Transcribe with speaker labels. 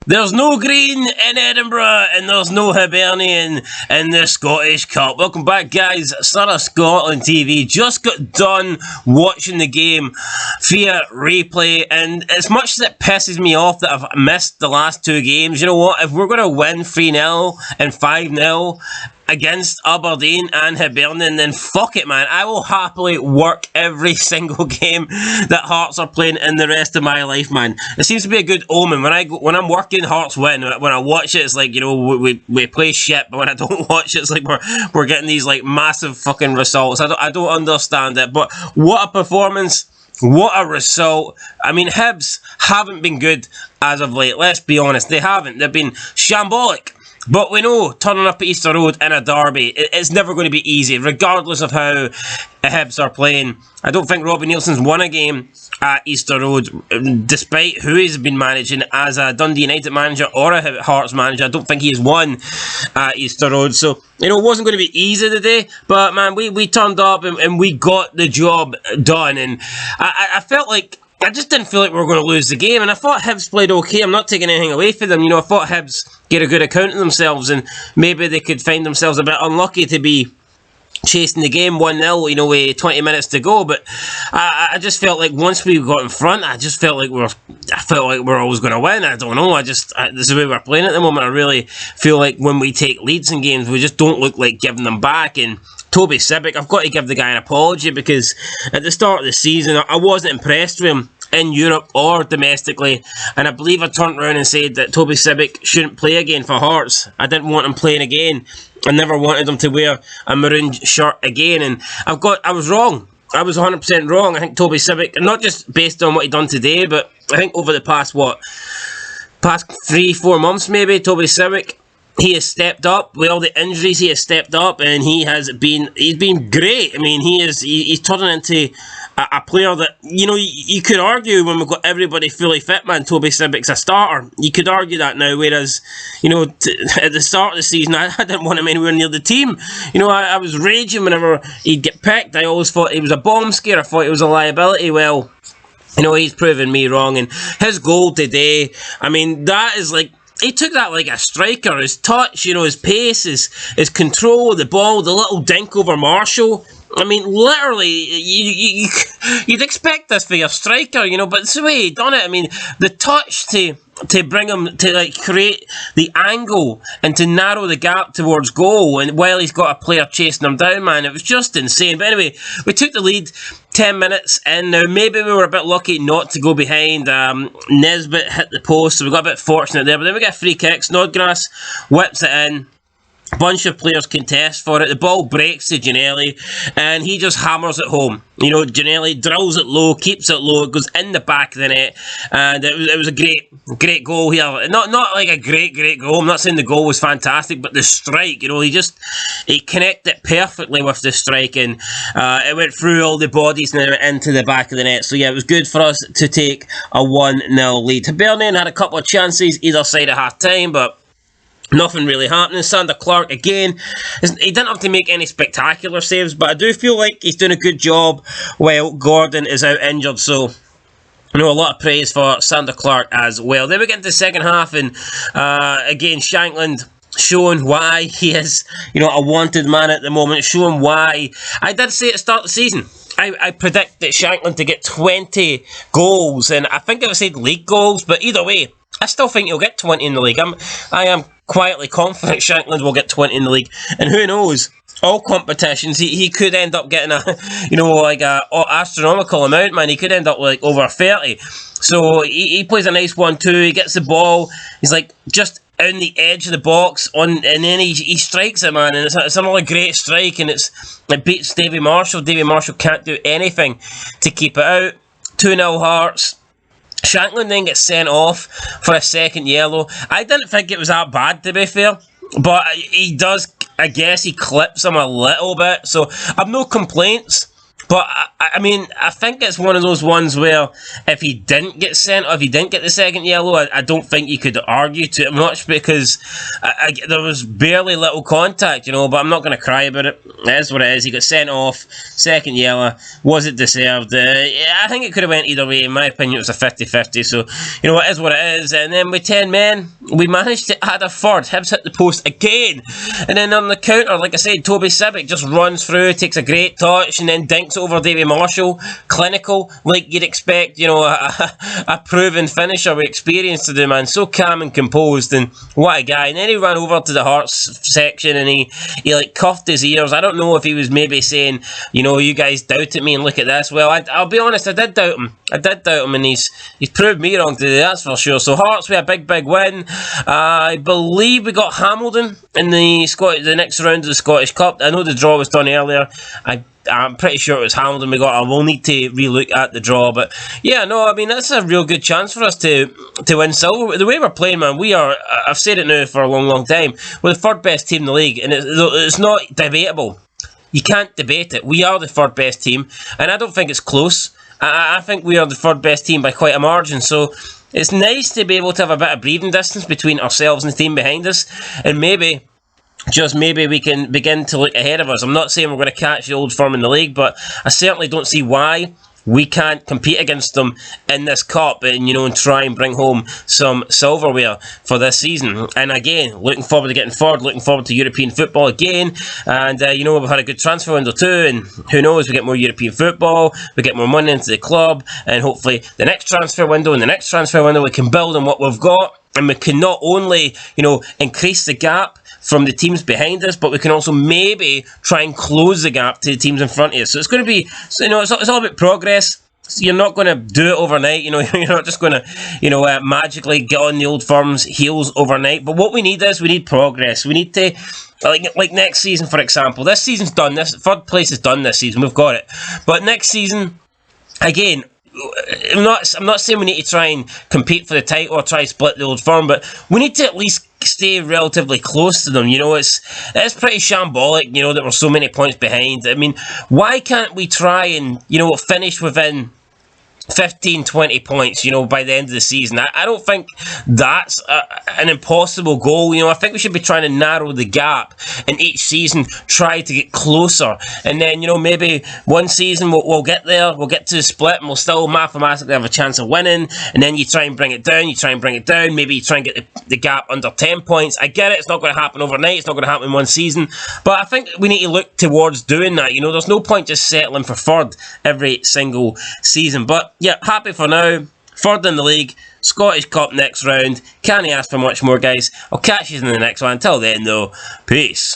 Speaker 1: There's no green in Edinburgh, and there's no Hibernian in the Scottish Cup. Welcome back, guys. Son of Scotland TV. Just got done watching the game via replay, and as much as it pisses me off that I've missed the last two games, you know what? If we're going to win 3-0 and 5-0 against Aberdeen and Hibernian, then fuck it, man. I will happily work every single game that Hearts are playing in the rest of my life, man. It seems to be a good omen. When I'm working, Hearts win. When I watch it, it's like, you know, we play shit, but when I don't watch it, it's like we're getting these like massive fucking results. I don't understand it, but what a performance. What a result. I mean, Hibs haven't been good as of late. Let's be honest. They haven't. They've been shambolic. But we know, turning up at Easter Road in a derby, it's never going to be easy, regardless of how Hibs are playing. I don't think Robbie Nielsen's won a game at Easter Road, despite who he's been managing as a Dundee United manager or a Hearts manager. I don't think he's won at Easter Road. So, you know, it wasn't going to be easy today, but man, we turned up and we got the job done. And I felt like, I just didn't feel like we were going to lose the game, and I thought Hibs played okay. I'm not taking anything away from them. You know, I thought Hibs get a good account of themselves, and maybe they could find themselves a bit unlucky to be chasing the game 1-0, you know, with 20 minutes to go. But I just felt like once we got in front, I felt like we're always going to win. I don't know. This is the way we're playing at the moment. I really feel like when we take leads in games, we just don't look like giving them back. And Toby Sibbick, I've got to give the guy an apology, because at the start of the season, I wasn't impressed with him in Europe or domestically, and I believe I turned around and said that Toby Sibbick shouldn't play again for Hearts. I didn't want him playing again. I never wanted him to wear a maroon shirt again, and I was wrong. I was 100% wrong. I think Toby Sibbick, not just based on what he done today, but I think over the past 3-4 months maybe, Toby Sibbick, he has stepped up with all the injuries. He has stepped up, and he's been great. I mean, he's turning into a player that, you know, you could argue when we've got everybody fully fit, man, Toby Sibbick's a starter. You could argue that now, whereas, you know, at the start of the season, I didn't want him anywhere near the team. You know, I was raging whenever he'd get picked. I always thought he was a bomb scare. I thought he was a liability. Well, you know, he's proven me wrong, and his goal today, I mean, that is like, he took that like a striker. His touch, you know, his pace, his control of the ball, the little dink over Marshall. I mean, literally, you'd expect this for your striker, you know, but it's the way he done it. I mean, the touch to bring him to like create the angle and to narrow the gap towards goal, and while he's got a player chasing him down, man, it was just insane. But anyway, we took the lead 10 minutes in. Now, maybe we were a bit lucky not to go behind. Nesbitt hit the post, so we got a bit fortunate there. But then we get a free kick. Snodgrass whips it in. Bunch of players contest for it. The ball breaks to Ginnelly, and he just hammers it home. You know, Ginnelly drills it low, keeps it low, it goes in the back of the net, and it was a great goal here. Not like a great goal. I'm not saying the goal was fantastic, but the strike, you know, he connected it perfectly with the strike, and it went through all the bodies and then went into the back of the net. So yeah, it was good for us to take a 1-0 lead. Hibernian had a couple of chances either side at half time, but nothing really happening. Sander Clark, again, he didn't have to make any spectacular saves, but I do feel like he's doing a good job while Gordon is out injured. So, you know, a lot of praise for Sander Clark as well. Then we get into the second half, and again, Shankland showing why he is, you know, a wanted man at the moment, showing why. I did say at the start of the season, I predicted Shankland to get 20 goals, and I think I said league goals, but either way, I still think he'll get 20 in the league. I am quietly confident Shankland will get 20 in the league, and who knows, all competitions, he could end up getting a, you know, like a astronomical amount, man. He could end up like over 30. So he plays a nice 1-2, he gets the ball, he's like just on the edge of the box, and then he strikes it, man, and it's another great strike, and it beats Davy Marshall. Davy Marshall can't do anything to keep it out. 2-0 Hearts. Shankland then gets sent off for a second yellow. I didn't think it was that bad, to be fair, but he does, I guess he clips him a little bit, so I've no complaints. But I mean, I think it's one of those ones where if he didn't get sent, or if he didn't get the second yellow, I don't think you could argue too much, because there was barely little contact, you know. But I'm not going to cry about it. It is what it is. He got sent off, second yellow. Was it deserved? Yeah, I think it could have went either way. In my opinion, it was a 50-50. So, you know, it is what it is. And then with 10 men, we managed to add a third. Hibs hit the post again. And then on the counter, like I said, Toby Sibic just runs through, takes a great touch, and then dinks over Davy Marshall. Clinical, like you'd expect, you know, a proven finisher with experience to do, man. So calm and composed, and what a guy. And then he ran over to the Hearts section, and he like cuffed his ears. I don't know if he was maybe saying, you know, you guys doubted me, and look at this. Well, I'll be honest, I did doubt him. And he's proved me wrong today, that's for sure. So Hearts with a big win. I believe we got Hamilton in the next round of the Scottish Cup. I know the draw was done earlier. I'm pretty sure it was Hamilton we got. I will need to relook at the draw, but yeah, no, I mean, that's a real good chance for us to win silver. The way we're playing, man, we are, I've said it now for a long time, we're the third best team in the league, and it's not debatable. You can't debate it. We are the third best team, and I don't think it's close. I think we are the third best team by quite a margin, so it's nice to be able to have a bit of breathing distance between ourselves and the team behind us, and maybe, just maybe, we can begin to look ahead of us. I'm not saying we're going to catch the Old Firm in the league, but I certainly don't see why we can't compete against them in this cup, and you know, and try and bring home some silverware for this season. And again, looking forward to getting forward, looking forward to European football again. And you know, we've had a good transfer window too, and who knows, we get more European football, we get more money into the club, and hopefully the next transfer window and the next transfer window we can build on what we've got, and we can not only, you know, increase the gap from the teams behind us, but we can also maybe try and close the gap to the teams in front of us. So it's going to be, you know, it's all about progress. You're not going to do it overnight, you know. You're not just going to, you know, magically get on the Old Firm's heels overnight. But what we need is, we need progress. We need to, like next season, for example. This season's done. This third place is done this season. We've got it. But next season, again, I'm not saying we need to try and compete for the title or try to split the Old Firm, but we need to at least stay relatively close to them. You know, it's pretty shambolic, you know, that we're so many points behind. I mean, why can't we try and, you know, finish within 15, 20 points, you know, by the end of the season? I don't think that's an impossible goal. You know, I think we should be trying to narrow the gap in each season, try to get closer, and then, you know, maybe one season we'll get there, we'll get to the split, and we'll still mathematically have a chance of winning, and then you try and bring it down, maybe you try and get the gap under 10 points. I get it, it's not going to happen overnight, it's not going to happen in one season, but I think we need to look towards doing that. You know, there's no point just settling for third every single season. But yeah, happy for now. Third in the league. Scottish Cup next round. Can't ask for much more, guys. I'll catch you in the next one. Until then, though, peace.